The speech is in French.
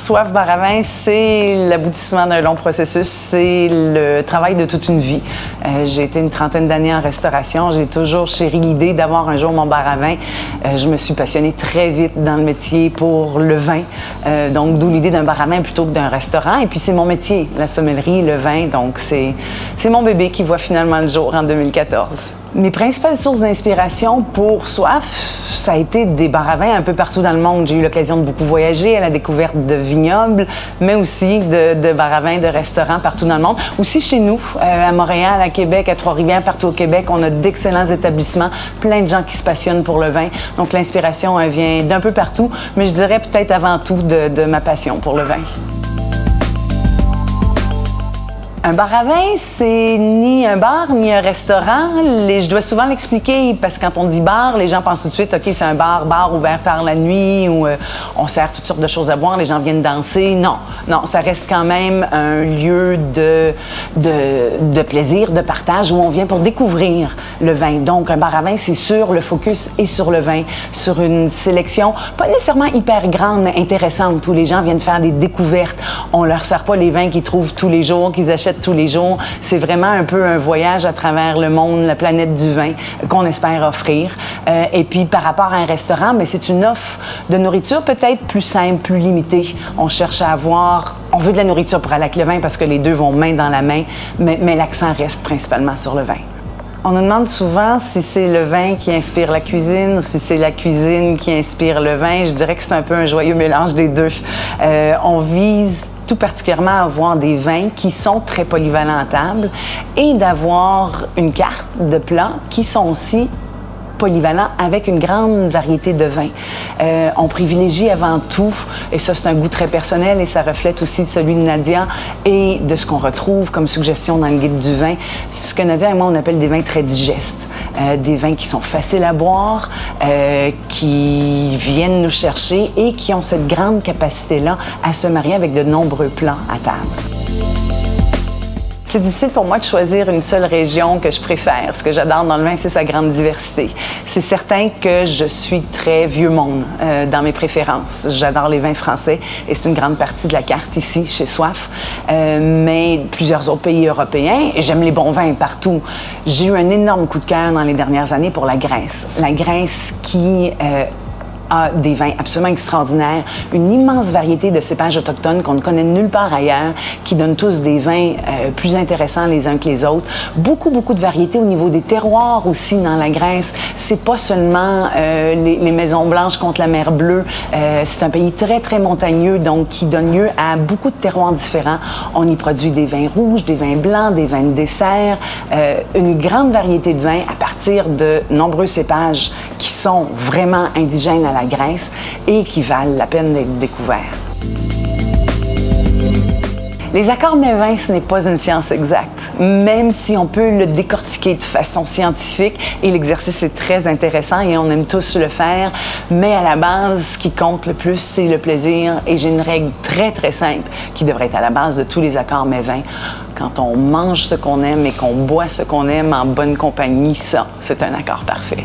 Soif Bar à Vin, c'est l'aboutissement d'un long processus, c'est le travail de toute une vie. J'ai été une trentaine d'années en restauration, j'ai toujours chéri l'idée d'avoir un jour mon bar à vin. Je me suis passionnée très vite dans le métier pour le vin, donc d'où l'idée d'un bar à vin plutôt que d'un restaurant. Et puis c'est mon métier, la sommellerie, le vin, donc c'est mon bébé qui voit finalement le jour en 2014. Mes principales sources d'inspiration pour Soif, ça a été des bars à vin un peu partout dans le monde. J'ai eu l'occasion de beaucoup voyager à la découverte de vignobles, mais aussi de bars à vin, de restaurants partout dans le monde. Aussi chez nous, à Montréal, à Québec, à Trois-Rivières, partout au Québec, on a d'excellents établissements, plein de gens qui se passionnent pour le vin. Donc l'inspiration vient d'un peu partout, mais je dirais peut-être avant tout de ma passion pour le vin. Un bar à vin, c'est ni un bar, ni un restaurant. Je dois souvent l'expliquer parce que quand on dit bar, les gens pensent tout de suite, OK, c'est un bar ouvert tard la nuit où on sert toutes sortes de choses à boire, les gens viennent danser. Non, ça reste quand même un lieu de plaisir, de partage où on vient pour découvrir le vin. Donc, un bar à vin, c'est sûr, le focus est sur le vin, sur une sélection pas nécessairement hyper grande, mais intéressante, où les gens viennent faire des découvertes. On leur sert pas les vins qu'ils trouvent tous les jours, qu'ils achètent tous les jours. C'est vraiment un peu un voyage à travers le monde, la planète du vin qu'on espère offrir. Et puis par rapport à un restaurant, mais c'est une offre de nourriture peut-être plus simple, plus limitée. On cherche à avoir, on veut de la nourriture pour aller avec le vin parce que les deux vont main dans la main, mais l'accent reste principalement sur le vin. On nous demande souvent si c'est le vin qui inspire la cuisine ou si c'est la cuisine qui inspire le vin. Je dirais que c'est un peu un joyeux mélange des deux. On vise tout particulièrement à avoir des vins qui sont très polyvalents à table et d'avoir une carte de plats qui sont aussi polyvalents avec une grande variété de vins. On privilégie avant tout, et ça c'est un goût très personnel et ça reflète aussi celui de Nadia et de ce qu'on retrouve comme suggestion dans le guide du vin, ce que Nadia et moi on appelle des vins très digestes. Des vins qui sont faciles à boire, qui viennent nous chercher et qui ont cette grande capacité-là à se marier avec de nombreux plats à table. C'est difficile pour moi de choisir une seule région que je préfère. Ce que j'adore dans le vin, c'est sa grande diversité. C'est certain que je suis très vieux monde dans mes préférences. J'adore les vins français et c'est une grande partie de la carte ici, chez Soif. Mais plusieurs autres pays européens, et j'aime les bons vins partout. J'ai eu un énorme coup de cœur dans les dernières années pour la Grèce. La Grèce qui a des vins absolument extraordinaires, une immense variété de cépages autochtones qu'on ne connaît nulle part ailleurs, qui donnent tous des vins plus intéressants les uns que les autres. Beaucoup de variétés au niveau des terroirs aussi dans la Grèce. C'est pas seulement les maisons blanches contre la mer Bleue. C'est un pays très montagneux, donc qui donne lieu à beaucoup de terroirs différents. On y produit des vins rouges, des vins blancs, des vins de dessert, une grande variété de vins à partir de nombreux cépages qui sont vraiment indigènes à la Grèce et qui valent la peine d'être découverts. Les accords mets-vins, ce n'est pas une science exacte, même si on peut le décortiquer de façon scientifique et l'exercice est très intéressant et on aime tous le faire, mais à la base, ce qui compte le plus, c'est le plaisir et j'ai une règle très simple qui devrait être à la base de tous les accords mets-vins. Quand on mange ce qu'on aime et qu'on boit ce qu'on aime en bonne compagnie, ça, c'est un accord parfait.